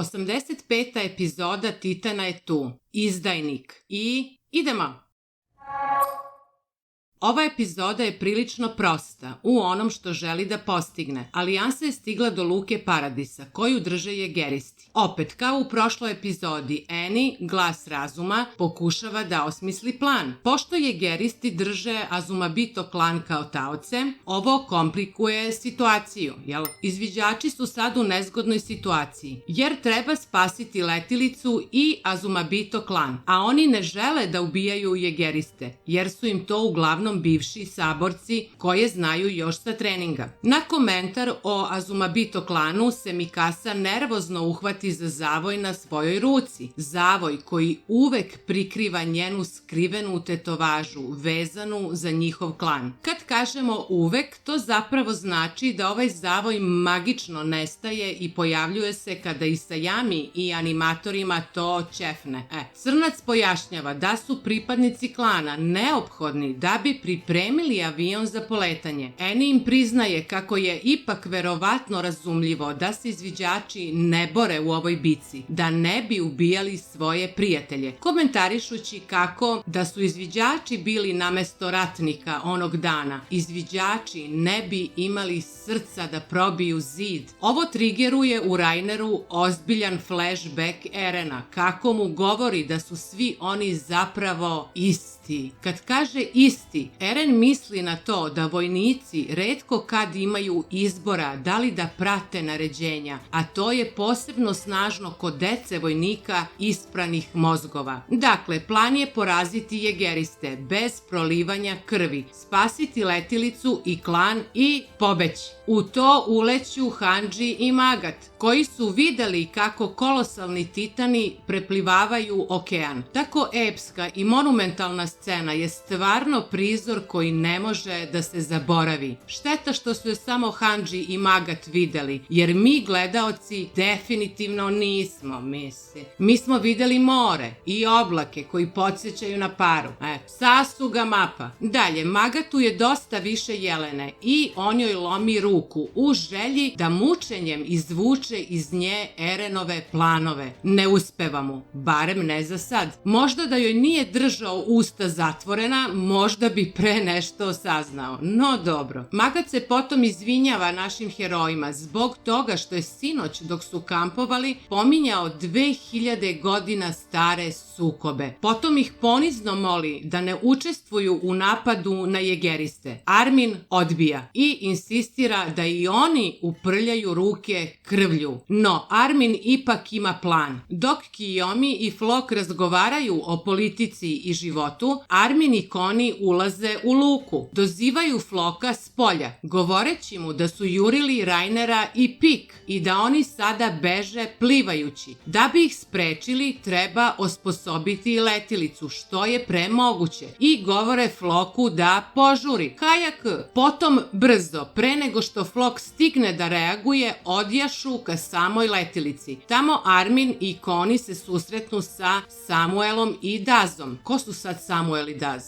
85. epizoda Titana je tu. Izdajnik. I idemo! Ova epizoda je prilično prosta u onom što želi da postigne. Alijansa je stigla do luke Paradisa, koju drže jegeristi. Opet, kao u prošloj epizodi, Annie, glas razuma, pokušava da osmisli plan. Pošto jegeristi drže Azumabito klan kao taoce, ovo komplikuje situaciju, jel? Izviđači su sad u nezgodnoj situaciji, jer treba spasiti letilicu i Azumabito klan, a oni ne žele da ubijaju jegeriste, jer su im to uglavnom bivši saborci koje znaju još sa treninga. Na komentar o Azumabito klanu se Mikasa nervozno uhvati za zavoj na svojoj ruci. Zavoj koji uvek prikriva njenu skrivenu tetovažu vezanu za njihov klan. Kad kažemo uvek, to zapravo znači da ovaj zavoj magično nestaje i pojavljuje se kada i Sayami i animatorima to ćefne. Crnac pojašnjava da su pripadnici klana neophodni da bi pripremili avion za poletanje. Annie im priznaje kako je ipak verovatno razumljivo da se izviđači ne bore u ovoj bici, da ne bi ubijali svoje prijatelje, komentarišući kako da su izviđači bili namesto ratnika onog dana, izviđači ne bi imali srca da probiju zid. Ovo trigeruje u Raineru ozbiljan flashback Erena, kako mu govori da su svi oni zapravo isti. Kad kaže isti, Eren misli na to da vojnici retko kad imaju izbora da li da prate naređenja, a to je posebno snažno kod dece vojnika ispranih mozgova. Dakle, plan je poraziti jegeriste bez prolivanja krvi, spasiti letilicu i klan i pobeći. U to uleću Hanji i Magat, koji su videli kako kolosalni titani preplivavaju okean. Tako epska i monumentalna scena je stvarno prizor koji ne može da se zaboravi. Šteta što su je samo Hanji i Magat videli, jer mi gledaoci definitivno nismo, Mi smo videli more i oblake koji podsjećaju na paru. Sasuga mapa. Dalje, Magatu je dosta više jelene i on joj lomi ruku u želji da mučenjem izvuče iz nje Erenove planove. Ne uspeva mu, barem ne za sad. Možda da joj nije držao usta zatvorena, možda bi pre nešto saznao. No dobro. Magat se potom izvinjava našim herojima zbog toga što je sinoć dok su kampovali pominjao 2000 godina stare sukobe. Potom ih ponizno moli da ne učestvuju u napadu na jegeriste. Armin odbija i insistira da i oni uprljaju ruke krvlju. No, Armin ipak ima plan. Dok Kiyomi i Flock razgovaraju o politici i životu, Armin i Connie ulaze u luku. Dozivaju Flocka s polja, govoreći mu da su jurili Rainera i Pik i da oni sada beže plivajući. Da bi ih sprečili, treba osposobiti letilicu, što je pre moguće. I govore Flocku da požuri. Kajak. Potom brzo, pre nego što Flock stigne da reaguje, odjašu ka samoj letilici. Tamo Armin i Connie se susretnu sa Samuelom i Dazom. Ko su sad Samuel i Daz?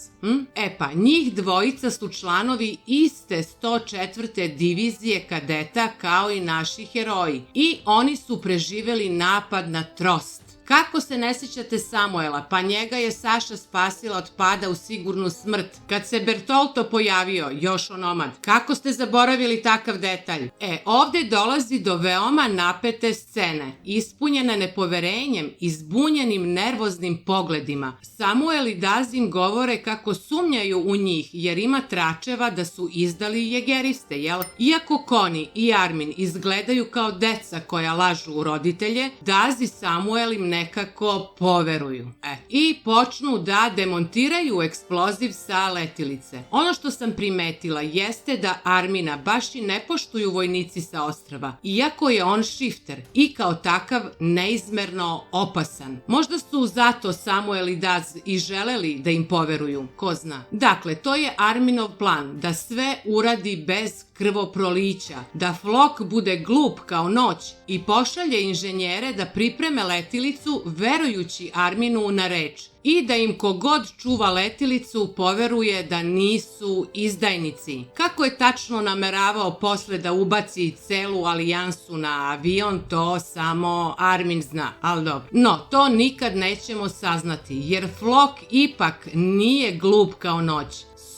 Njih dvojica su članovi iste 104. divizije kadeta kao i naši heroji. I oni su preživeli napad na Trost. Kako se ne sjećate Samuela, pa njega je Saša spasila od pada u sigurnu smrt. Kad se Bertolto pojavio, još onomad. Kako ste zaboravili takav detalj? Ovde dolazi do veoma napete scene, ispunjene nepoverenjem i zbunjenim nervoznim pogledima. Samuel i Daz im govore kako sumnjaju u njih, jer ima tračeva da su izdali jegeriste, jel? Iako Connie i Armin izgledaju kao deca koja lažu roditelje, Daz i Samuel im nekako poveruju. I počnu da demontiraju eksploziv sa letilice. Ono što sam primetila jeste da Armina baš i ne poštuju vojnici sa ostrva, iako je on šifter i kao takav neizmerno opasan. Možda su zato Samuel i Daz i želeli da im poveruju, ko zna. Dakle, to je Arminov plan, da sve uradi bez krvoprolića, da Flock bude glup kao noć i pošalje inženjere da pripreme letilicu letilicu verujući Arminu na reč i da im kogod čuva letilicu poveruje da nisu izdajnici. Kako je tačno nameravao posle da ubaci celu alijansu na avion, to samo Armin zna, ali dobro. No, to nikad nećemo saznati, jer Flok ipak nije glup kao noć.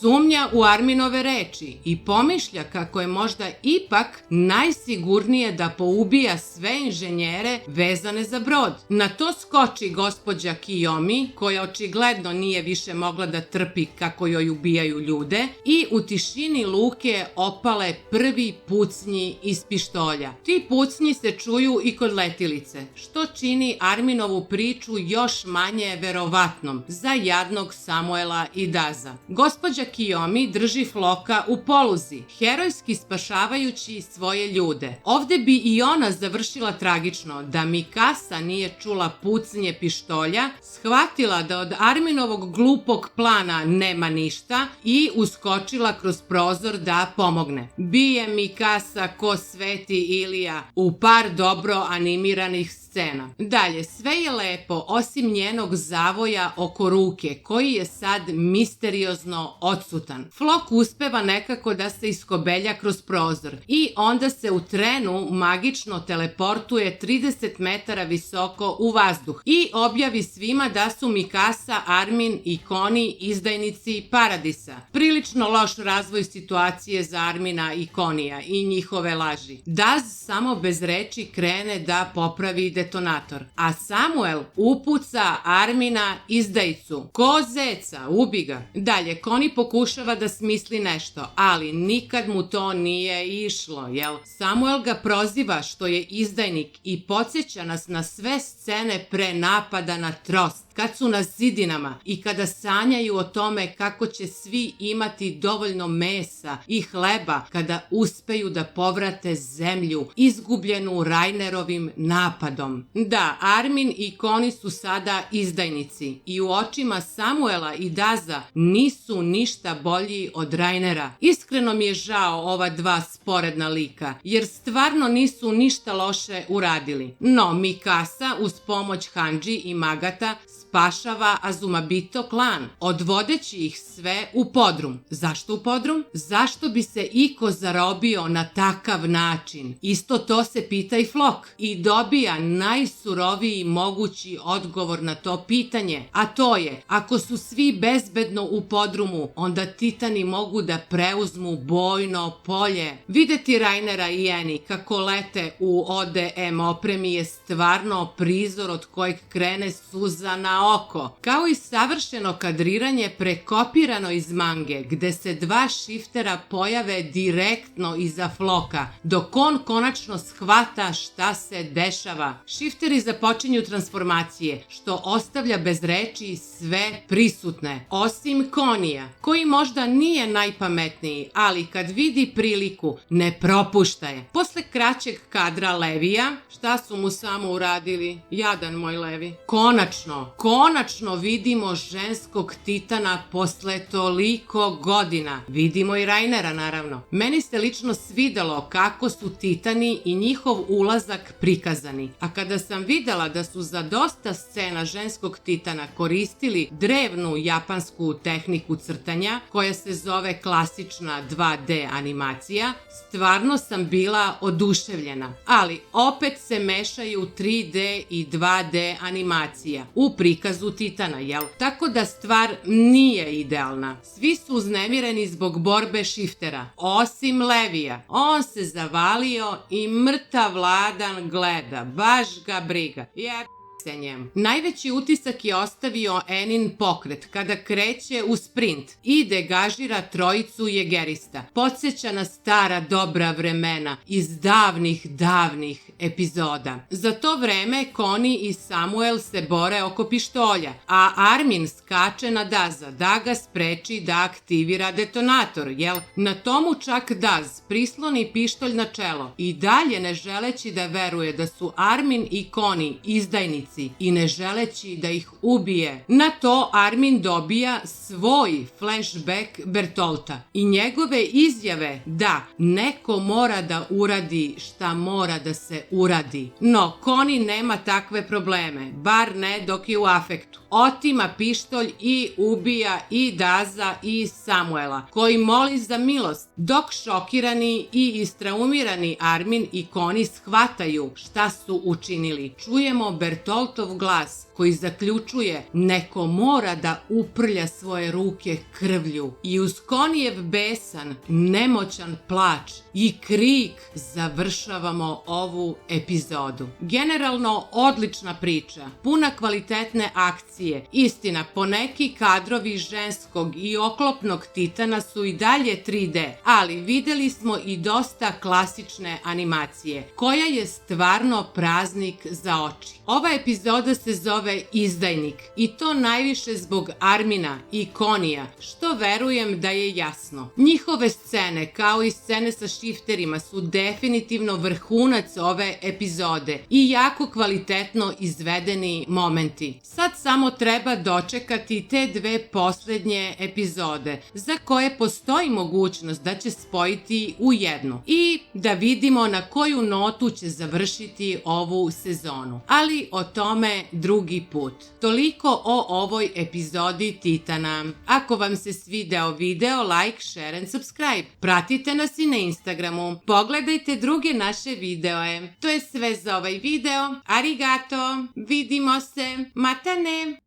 Sumnja u Arminove reči i pomišlja kako je možda ipak najsigurnije da poubija sve inženjere vezane za brod. Na to skoči gospođa Kiyomi, koja očigledno nije više mogla da trpi kako joj ubijaju ljude, i u tišini luke opale prvi pucnji iz pištolja. Ti pucnji se čuju i kod letilice, što čini Arminovu priču još manje verovatnom za jadnog Samuela i Daza. Gospođa Kiyomi drži Floka u poluzi, herojski spašavajući svoje ljude. Ovde bi i ona završila tragično da Mikasa nije čula pucnje pištolja, shvatila da od Arminovog glupog plana nema ništa i uskočila kroz prozor da pomogne. Bije Mikasa ko Sveti Ilija u par dobro animiranih scena. Dalje, sve je lepo osim njenog zavoja oko ruke, koji je sad misteriozno odsutan. Flok uspeva nekako da se iskobelja kroz prozor i onda se u trenu magično teleportuje 30 metara visoko u vazduh i objavi svima da su Mikasa, Armin i Connie izdajnici Paradisa. Prilično loš razvoj situacije za Armina i Conija i njihove laži. Daz samo bez reči krene da popravi detonator, a Samuel upuca Armina izdajicu. Ko zeca, ubi ga. Dalje, Connie pokušava da smisli nešto, ali nikad mu to nije išlo, jel? Samuel ga proziva što je izdajnik i podsjeća nas na sve scene pre napada na Trost, kad su na zidinama i kada sanjaju o tome kako će svi imati dovoljno mesa i hleba kada uspeju da povrate zemlju izgubljenu Rainerovim napadom. Da, Armin i Connie su sada izdajnici i u očima Samuela i Daza nisu ništa bolji od Rainera. Iskreno mi je žao ova dva sporedna lika, jer stvarno nisu ništa loše uradili. No, Mikasa uz pomoć Hanji i Magata spašava Azumabito klan, odvodeći ih sve u podrum. Zašto u podrum? Zašto bi se iko zarobio na takav način? Isto to se pita i Flok i dobija najsuroviji mogući odgovor na to pitanje, a to je, ako su svi bezbedno u podrumu, onda Titani mogu da preuzmu bojno polje. Videti Rainera i Eni kako lete u ODM opremi je stvarno prizor od kojeg krene suza na oko, kao i savršeno kadriranje prekopirano iz mange, gde se dva šiftera pojave direktno iza Floka, dok on konačno shvata šta se dešava. Šifteri započinju transformacije, što ostavlja bez reči sve prisutne, osim Conija, koji možda nije najpametniji, ali kad vidi priliku, ne propušta je. Posle kraćeg kadra Levija, šta su mu samo uradili? Jadan moj Levi. Konačno vidimo ženskog Titana posle toliko godina. Vidimo i Rainera, naravno. Meni se lično svidelo kako su Titani i njihov ulazak prikazani. A kada sam videla da su za dosta scena ženskog Titana koristili drevnu japansku tehniku crtanja, koja se zove klasična 2D animacija, stvarno sam bila oduševljena. Ali opet se mešaju 3D i 2D animacija u prikazu Titana, jel? Tako da stvar nije idealna. Svi su uznemireni zbog borbe šiftera, osim Levija. On se zavalio i mrtav ladan gleda, baš ga briga. Se njemu. Najveći utisak je ostavio Enin pokret kada kreće u sprint i degažira trojicu jegerista. Podsjeća na stara dobra vremena iz davnih epizoda. Za to vreme Connie i Samuel se bore oko pištolja, a Armin skače na Daza da ga spreči da aktivira detonator, jel? Na tomu čak Daz prisloni pištolj na čelo i dalje ne želeći da veruje da su Armin i Connie izdajnici ulici i ne želeći da ih ubije. Na to Armin dobija svoj flashback Bertolta i njegove izjave da neko mora da uradi šta mora da se uradi. No, Connie nema takve probleme, bar ne dok je u afektu. Otima pištolj i ubija i Daza i Samuela, koji moli za milost, dok šokirani i istraumirani Armin i Connie shvataju šta su učinili. Čujemo Bertoltov glas koji zaključuje neko mora da uprlja svoje ruke krvlju i uz Conniejev besan, nemoćan plač i krik završavamo ovu epizodu. Generalno odlična priča, puna kvalitetne akcije. Istina, poneki kadrovi ženskog i oklopnog titana su i dalje 3D, ali videli smo i dosta klasične animacije, koja je stvarno praznik za oči. Ova epizoda se zove Izdajnik i to najviše zbog Armina i Conija, što verujem da je jasno. Njihove scene, kao i scene sa šifterima, su definitivno vrhunac ove epizode i jako kvalitetno izvedeni momenti. Sad samo treba dočekati te dve poslednje epizode, za koje postoji mogućnost da će spojiti u jednu i da vidimo na koju notu će završiti ovu sezonu. Ali o tome drugi put. Toliko o ovoj epizodi Titana. Ako vam se svideo video, like, share and subscribe. Pratite nas i na Instagramu. Pogledajte druge naše videoe. To je sve za ovaj video. Arigato. Vidimo se. Matane.